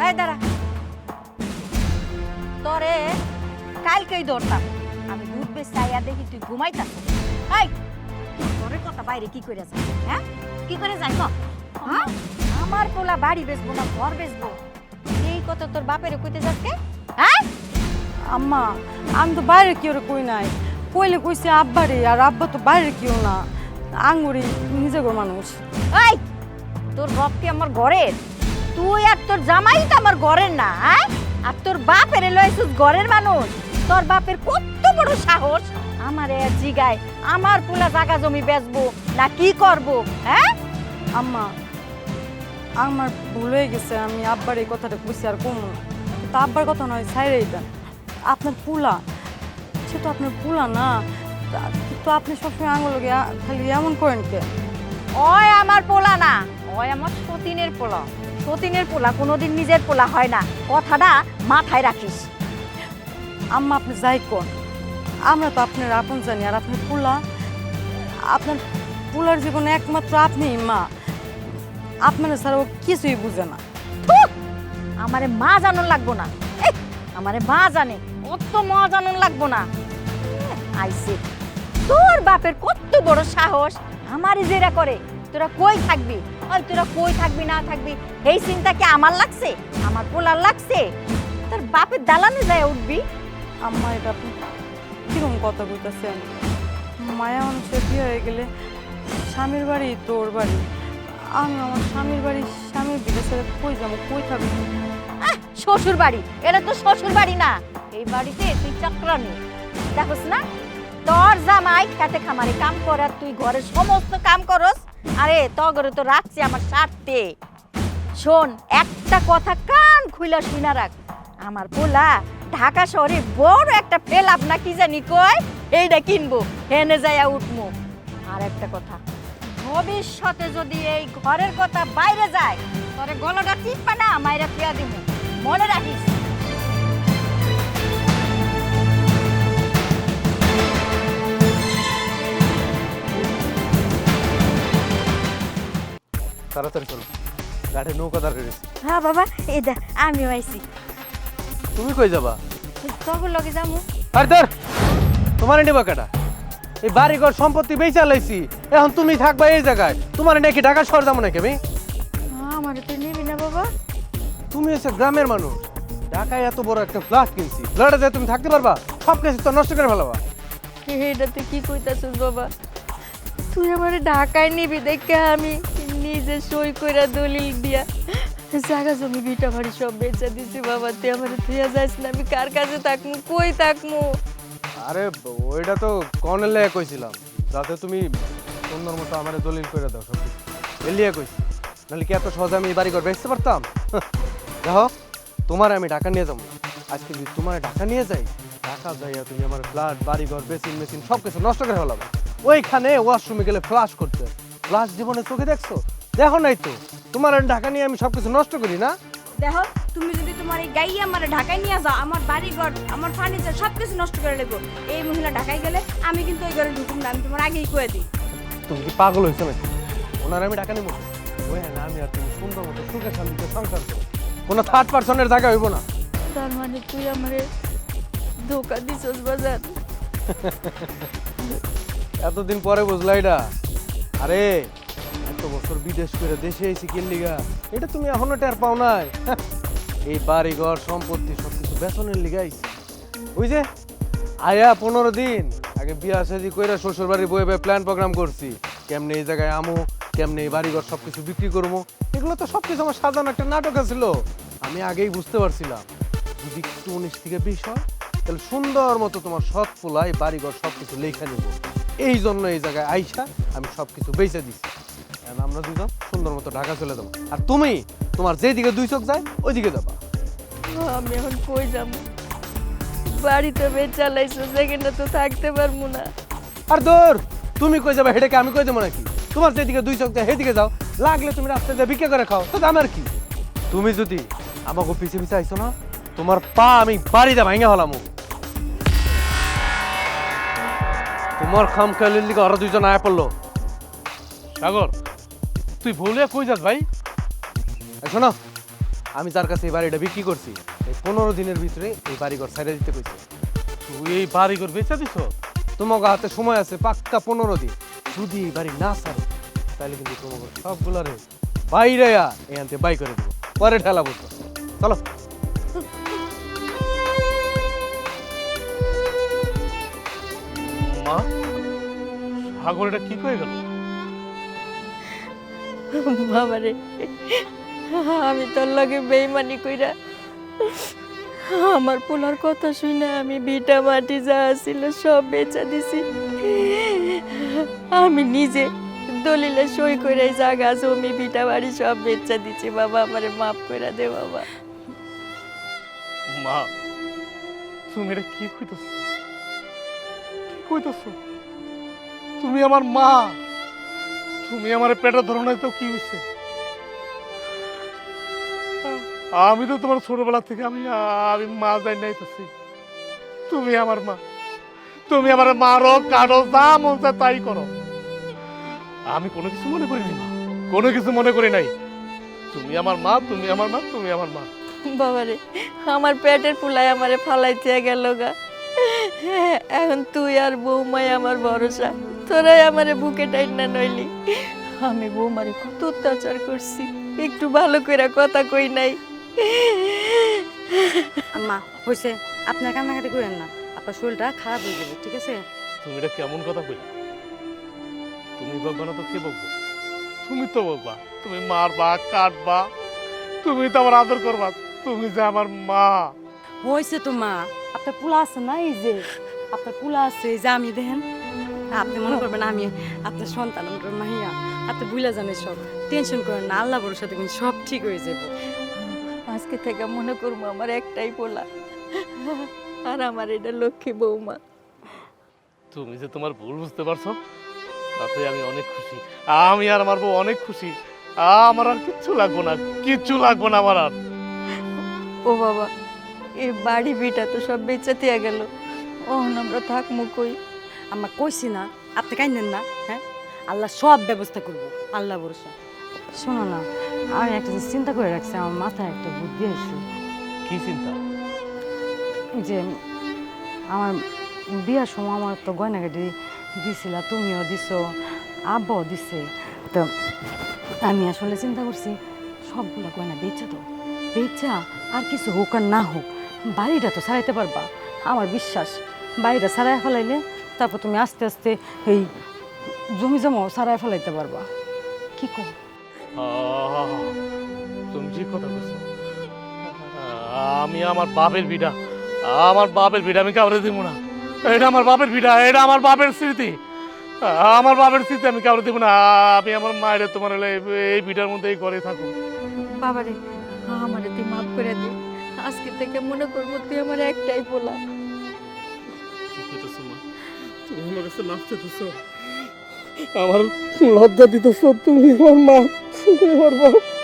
এই দাঁড়া, তোরে কালকেই ধরতাম, আমি দুধ বেচতে আইয়া দেখি তুই ঘুমাইতাস। এই তোরে কথা বাইরে কি করে যায়? হ্যাঁ, কি করে যায়? হ্যাঁ, আমার পোলা বাড়ি বেচবো না ঘর বেচবো, এই কথা তোর বাপের কইতে যাচ্ছে? হ্যাঁ আম্মা, আমি তো বাইরে কেউ কই নাই, কইলে কইছে আব্বারে, আর আব্বা তো বাইরে কেউ না, আঙ্গুরি নিজে গো মানুষ। এই তোর বাপ কি আমার ঘরের? তুই আর তোর জামাই তো আমার ঘরের না। হ্যাঁ, আর তোর বাপের লইছিস ঘরের মানুষ। তোর বাপের কত বড় সাহস আমারে জিগায় আমার পোলা জায়গা জমি বেচবো না কি করব? হ্যাঁ আম্মা, আমার ভুল হয়ে গেছে, আমি আব্বার এই কথাটা কইছি আর কম না, কিন্তু আব্বার কথা নয়, ছাইরেই দেন। আপনার পুলা, সে তো আপনার পুলা না, তো আপনি সবসময় আঙুলকে খালি এমন করেন কে? ওই আমার পোলা না, ওই আমার সতীনের পোলা। সতীনের পোলা কোনোদিন নিজের পোলা হয় না, কথাটা মাথায় রাখিস। আম্মা, আপনি যাই কোন, আমরা তো আপনার আপন জানি, আর আপনার পুলা, আপনার পুলার জীবনে একমাত্র আপনিই মা, আপনারা ছাড়া ও কিছুই বুঝে না। থুক! আমারে মা জানুন লাগবো না, আমারে মা জানে, অত মা জানুন লাগবো না। আইসে তোর বাপের কত বড় সাহস আমারে জেরা করে। তোরা কই থাকবি? ওই তোরা কই থাকবি না থাকবি এই চিন্তা কি আমার লাগছে? আমার পোলার লাগছে? তোর বাপের দালানে যায় উঠবি? আম্মা, এটা আপনি কিরকম কথা বলতেছেন? মায়া মানুষের বিয়ে হয়ে গেলে স্বামীর বাড়ি তোর বাড়ি, আমি আমার স্বামীর বাড়ি স্বামীর বিয়ে ছেড়ে কই যাবো, কই থাকবো? শ্বশুর বাড়ি, এটা তো শ্বশুর বাড়ি না। এই বাড়িতে তুই চাকরানি, দেখোস না তোর জামাই খেতে খামারে কাম করে আর তুই ঘরের সমস্ত কাম করস। আরে তগরে তো রাখছি আমার স্বার্থে। শোন, একটা কথা কান খুইলা শুনা রাখ, আমার পোলা ঢাকা শহরে বড় একটা ফেলাপ না কি জানি কয়, এইটা কিনবো, হেনে যাইয়া উঠবো। আর একটা কথা, ভবিষ্যতে যদি এই ঘরের কথা বাইরে যায়, তোরে গলাটা টিপা না মাইরা ফিয়া দিব, মনে রাখিস। তাড়াতাড়ি চলো, গাড়ি নৌকা দাঁড় করেছি। হ্যাঁ বাবা, এই দেখ আমিও আইছি। তুমি কই যাবা? তখন লগে যামু। আর ধর, তোমার নেবা কাটা, এই বাড়ি ঘর সম্পত্তি বেচা লাইছি, এখন তুমি থাকবা এই জায়গায়, তোমার নাকি ঢাকা শহর যাবো নাকি আমি? আমার তো নিবি না বাবা। তুমি হচ্ছে গ্রামের মানুষ, ঢাকায় এত বড় একটা ফ্ল্যাট কিনছি, ফ্ল্যাটে যায় তুমি থাকতে পারবা? সব কিছু তো নষ্ট করে ফেলাবা। এটা তুই কি কইতাছিস বাবা? তুই আমারে ঢাকায় নিবি দেখে আমি নিজে সই কইরা দলিল দিয়া জায়গা জমি ভিটা বাড়ি সব বেচা দিছি বাবা। তুই আমারে থিয়া যাস না, আমি কার কাছে থাকমু, কই থাকমু? আরে ওইটা তো কর্নেলে কইছিলাম, যাতে তুমি সুন্দর মতো আমার দলিল করে দাও সব কিছু, এলিয়া কইছি, নাহলে কি এত সহজে আমি এই বাড়ি ঘর বেচতে পারতাম? দেখো, তোমার আমি ঢাকা নিয়ে যাবো, আজকে যদি তোমার ঢাকা নিয়ে যাই, ঢাকা যাইয়া তুমি আমার ফ্ল্যাট বাড়ি ঘর বেসিন মেশিন সব কিছু নষ্ট করে ফেলাবো। ওইখানে ওয়াশরুমে গেলে ফ্লাশ করতে, ফ্লাশ জীবনে চোখে দেখছো? দেখো নাই তো তোমার আর ঢাকা নিয়ে আমি সবকিছু নষ্ট করি না। দেখো তুমি যদি তোমার এই গাইয়া আমার ঢাকায় নিয়ে যাও, আমার বাড়ি ঘর আমার ফার্নিচার সব কিছু নষ্ট করে নেবো। এই মহিলা ঢাকায় গেলে আমি কিন্তু ওই ঘরে ঢুকুম না, আমি তোমার আগেই কয়ে দিই। তুমি কি পাগল হয়েছো নাকি? ওনার আমি ঢাকা নিব ওই না, আমি আর তুমি সুন্দর মতো সুখে শান্তিতে সংসার করো, কোনো থার্ড পার্সনের জায়গা হইব না। তার মানে তুই আমারে ধোকা দিছস বাজার। এতদিন পরে বুঝলা এটা? আরে এত বছর বিদেশ করে দেশে এসে কিনলিগা, এটা তুমি এখনো টের পাও নাই? এই বাড়ি ঘর সম্পত্তি সবকিছু বেতনের লিগাই। ওই যে আয়া 15 দিন আগে বিয়া শাদি কইরা শ্বশুর বাড়ি বয়ে বয়ে প্ল্যান প্রোগ্রাম করছি, কেমনে এই জায়গায় আমু, কেমনে এই বাড়ি ঘর সবকিছু বিক্রি করবো। এগুলো তো সবকিছু আমার সাধারণ একটা নাটক ছিল। আমি আগেই বুঝতে পারছিলাম যদি একটু 19 থেকে 20 হয় তাহলে সুন্দর মতো তোমার সৎ পোলাই বাড়িঘর সবকিছু লেখা নিব। এই জন্য এই জায়গায় আইসা আমি সবকিছু বেঁচে দিচ্ছি। আমরা দুজন সুন্দর মতো ঢাকা চলে যাবো, আর তুমি তোমার যেদিকে 2 চোখ যায় ওইদিকে যাবা। আমি এখন কই যাবো? বাড়িতে বেচ চালাইছো, সেখানে তো থাকতে পারবো না। আর দূর, তুমি কই যাবা হেডেকে আমি কই দেবো নাকি? তোমার যেদিকে 2 চোখ যায় সেদিকে যাও, লাগলে তুমি রাস্তায় যা বিক্রি করে খাও, তো আমার কি? তুমি যদি আমাকে পিছে পিছে আইছো না, তোমার পা আমি বাড়িতে ভাঙে হলাম। তোমার খাম খেলির লিগে আরো 2 জন আয়া পড়লো। সাগর তুই ভুলে কই যাস ভাই? শোনো, আমি যার কাছে এই বাড়িটা বিক্রি করছি এই 15 দিনের ভিতরে এই বাড়িঘর ছেড়ে দিতে কইছে। তুই এই বাড়ি ঘর বেচা দিছ? তোমাকে হাতে সময় আছে পাক্কা 15 দিন। যদি এই বাড়ি না ছাড়ো তাহলে কিন্তু তোমাকে সবগুলারে বাইরে এখানতে বাই করে দেবো, পরে ঠেলা বসবো। চলো। মা, সাগর এটা কি কয়ে গেল? বাবারে, আমি তোর লগে বেইমানি কইরা আমার পোলার কথা শুনে আমি ভিটা মাটি যা ছিল সব বেচা দিছি। আমি নিজে দলিলে সই করে জায়গা জমি ভিটা বাড়ি সব বেচা দিছি। বাবা আমারে মাফ করে দে বাবা। মা, তুমি এটা কি কইতেছ? কি কইতেছ? তুমি আমার মা, তুমি আমার পেটের ধরনে তো কি হইছে? আমি তো তোমার ছোটবেলা থেকে আমি মা যাই নাইতেছি। তুমি আমার মা, তুমি আমার মারো কাটো যা মন চায় তাই করো। আমি কোনো কিছু মনে করিনি মা, কোনো কিছু মনে করি নাই। তুমি আমার মা, তুমি আমার মা, তুমি আমার মা। বাবারে, আমার পেটের পুলাই আমারে ফালাইতে গেল গা। এখন তুই আর বৌমাই আমার ভরসা, তোরাই আমারে বুকে টাইট না নইলি। আমি বৌমারে কত অত্যাচার করছি, একটু ভালো করে কথা কই নাই। আম্মা হয়েছে, আপনার কান্নাকাটি করেন না, আপনার শরীরটা খারাপ হয়ে যাবে, ঠিক আছে? তুমি এটা কেমন কথা কইলা? তুমি বকবা না তো কে বকবো? তুমি তো বকবা, তুমি মারবা কাটবা, তুমি তো আমার আদর করবা, তুমি যে আমার মা। হয়েছে তো মা, আপনার পোলা আছে না, এই যে আপনার পোলা আছে, এই যে আমি দেখেন, আপনি মনে করবেন আমি আপনার সন্তান, আমার মাহিয়া, আপনি ভুলে জানেন সব, টেনশন করেন না, আল্লাহ ভরসা দেখবেন সব ঠিক হয়ে যাবে। আজকে থেকে মনে করবো আমার একটাই পোলা, আর আমার এটা লক্ষ্মী বৌমা। তুমি যে তোমার ভুল বুঝতে পারছো তাতে আমি অনেক খুশি। আমি আর আমার বউ অনেক খুশি। আমার আর কিচ্ছু লাগবো না, কিচ্ছু লাগবো না আমার আর। ও বাবা, এই বাড়ি বিটা তো সব বেঁচে দিয়ে গেল, ওহন আমরা থাকমু কই? আমার কইছি না, আপনি কাইনেন না, হ্যাঁ, আল্লাহ সব ব্যবস্থা করবো, আল্লাহ ভরসা। শোনো না, আমি একটা জিনিস চিন্তা করে রাখছি, আমার মাথায় একটা বুদ্ধি আছে। কি চিন্তা? যে আমার বিয়ার সময় আমার তো গয়নাগাটি দিছিলা, তুমিও দিছো, আব্বাও দিছে, তো আমি আসলে চিন্তা করছি সবগুলো গয়না বেচা দাও, বেচা আর কিছু হোক আর না হোক বাড়িটা তো সারাইতে পারবা। আমার বিশ্বাস বাড়িটা সারাই ফেলাইলে তারপর তুমি আস্তে আস্তে এই জমি জমাও সারাই ফেলাইতে পারবা। কি কর? তুমি ঠিক কথা বলছো। আমি আমার বাপের বিড়া, আমার বাপের বিড়া আমি কাউরে দিব না। এটা আমার বাপের বিড়া, এটা আমার বাপের স্মৃতি, আমার বাপের স্মৃতি আমি কাউরে দিব না। আমি আমার মায়ের তোমার এই বিড়ার মধ্যে এই ঘরে থাকো। বাবারে, আমারে তুই মাফ করে দে, আজকে থেকে মনে করবো তুই আমার একটাই পোলা। কি কইতেছো মা? তুমি আমার কাছে লাভ চাইতেছো, আমার লজ্জা দিতেছো, তুমি আমার মা। ওর বাপ